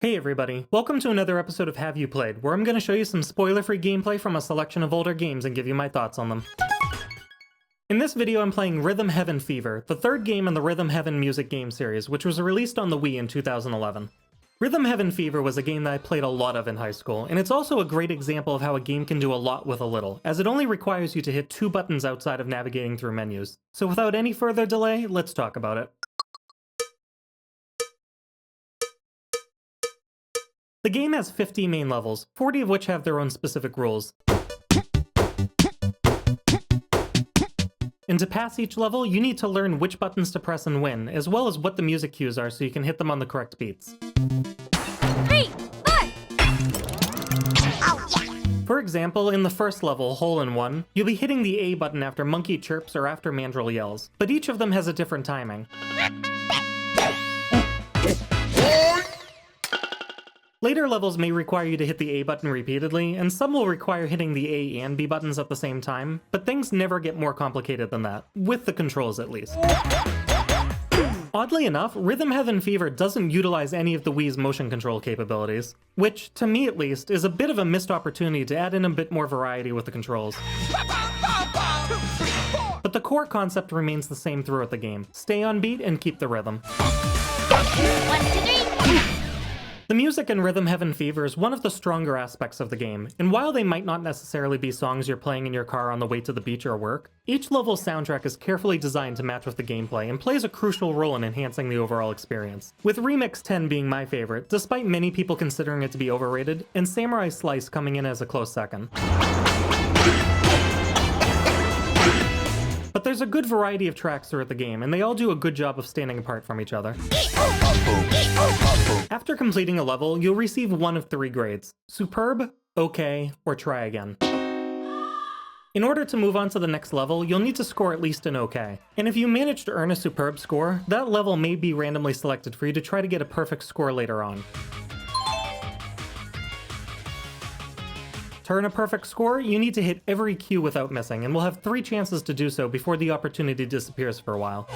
Hey everybody, welcome to another episode of Have You Played, where I'm going to show you some spoiler-free gameplay from a selection of older games and give you my thoughts on them. In this video I'm playing Rhythm Heaven Fever, the third game in the Rhythm Heaven music game series, which was released on the Wii in 2011. Rhythm Heaven Fever was a game that I played a lot of in high school, and it's also a great example of how a game can do a lot with a little, as it only requires you to hit 2 buttons outside of navigating through menus. So without any further delay, let's talk about it. The game has 50 main levels, 40 of which have their own specific rules. And to pass each level, you need to learn which buttons to press and when, as well as what the music cues are so you can hit them on the correct beats. 3, 4! For example, in the first level, Hole in One, you'll be hitting the A button after Monkey chirps or after Mandrill yells, but each of them has a different timing. Later levels may require you to hit the A button repeatedly, and some will require hitting the A and B buttons at the same time, but things never get more complicated than that, with the controls at least. Oddly enough, Rhythm Heaven Fever doesn't utilize any of the Wii's motion control capabilities, which, to me at least, is a bit of a missed opportunity to add in a bit more variety with the controls. But the core concept remains the same throughout the game. Stay on beat and keep the rhythm. 1, 2, 3! The music in Rhythm Heaven Fever is one of the stronger aspects of the game, and while they might not necessarily be songs you're playing in your car on the way to the beach or work, each level's soundtrack is carefully designed to match with the gameplay and plays a crucial role in enhancing the overall experience. With Remix 10 being my favorite, despite many people considering it to be overrated, and Samurai Slice coming in as a close second. But there's a good variety of tracks throughout the game, and they all do a good job of standing apart from each other. After completing a level, you'll receive one of 3 grades: Superb, OK, or Try Again. In order to move on to the next level, you'll need to score at least an OK. And if you manage to earn a Superb score, that level may be randomly selected for you to try to get a perfect score later on. To earn a perfect score, you need to hit every cue without missing, and we'll have 3 chances to do so before the opportunity disappears for a while.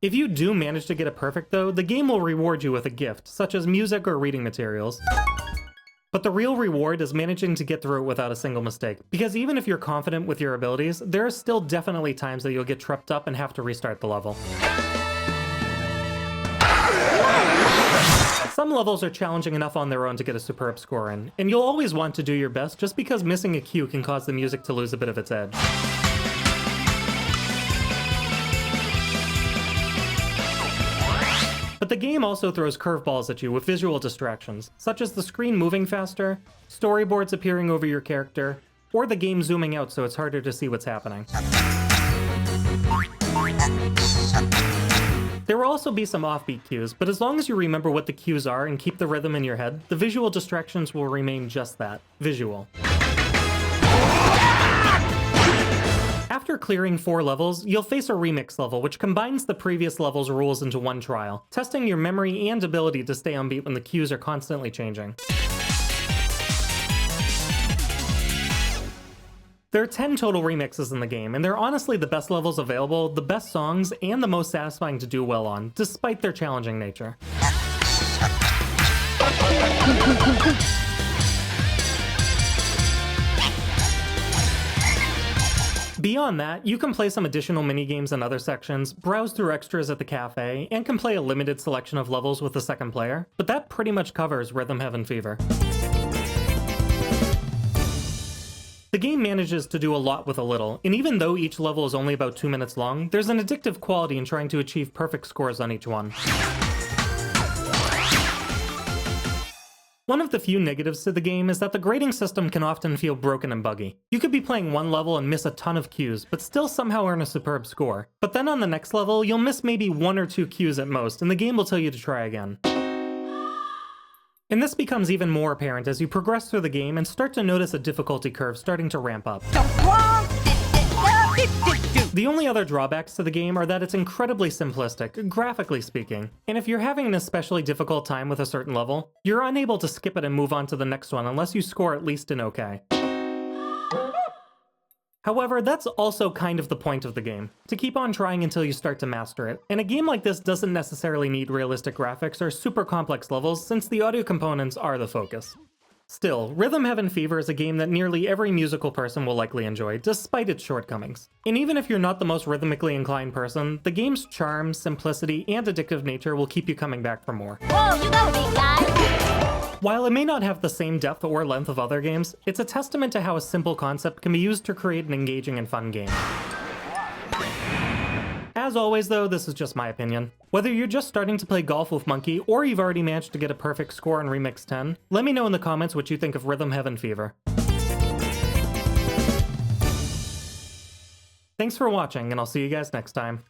If you do manage to get it perfect though, the game will reward you with a gift, such as music or reading materials. But the real reward is managing to get through it without a single mistake, because even if you're confident with your abilities, there are still definitely times that you'll get tripped up and have to restart the level. Some levels are challenging enough on their own to get a superb score in, and you'll always want to do your best just because missing a cue can cause the music to lose a bit of its edge. But the game also throws curveballs at you with visual distractions, such as the screen moving faster, storyboards appearing over your character, or the game zooming out so it's harder to see what's happening. There will also be some offbeat cues, but as long as you remember what the cues are and keep the rhythm in your head, the visual distractions will remain just that, visual. After clearing 4 levels, you'll face a remix level which combines the previous level's rules into one trial, testing your memory and ability to stay on beat when the cues are constantly changing. There are 10 total remixes in the game, and they're honestly the best levels available, the best songs, and the most satisfying to do well on, despite their challenging nature. Beyond that, you can play some additional minigames in other sections, browse through extras at the cafe, and can play a limited selection of levels with a second player, but that pretty much covers Rhythm Heaven Fever. The game manages to do a lot with a little, and even though each level is only about 2 minutes long, there's an addictive quality in trying to achieve perfect scores on each one. One of the few negatives to the game is that the grading system can often feel broken and buggy. You could be playing one level and miss a ton of cues, but still somehow earn a superb score. But then on the next level, you'll miss maybe 1 or 2 cues at most, and the game will tell you to try again. And this becomes even more apparent as you progress through the game and start to notice a difficulty curve starting to ramp up. The only other drawbacks to the game are that it's incredibly simplistic, graphically speaking, and if you're having an especially difficult time with a certain level, you're unable to skip it and move on to the next one unless you score at least an OK. However, that's also kind of the point of the game, to keep on trying until you start to master it, and a game like this doesn't necessarily need realistic graphics or super complex levels since the audio components are the focus. Still, Rhythm Heaven Fever is a game that nearly every musical person will likely enjoy, despite its shortcomings. And even if you're not the most rhythmically inclined person, the game's charm, simplicity, and addictive nature will keep you coming back for more. Whoa, you go, big guy! While it may not have the same depth or length of other games, it's a testament to how a simple concept can be used to create an engaging and fun game. As always though, this is just my opinion. Whether you're just starting to play golf with Monkey, or you've already managed to get a perfect score on Remix 10, let me know in the comments what you think of Rhythm Heaven Fever. Thanks for watching, and I'll see you guys next time.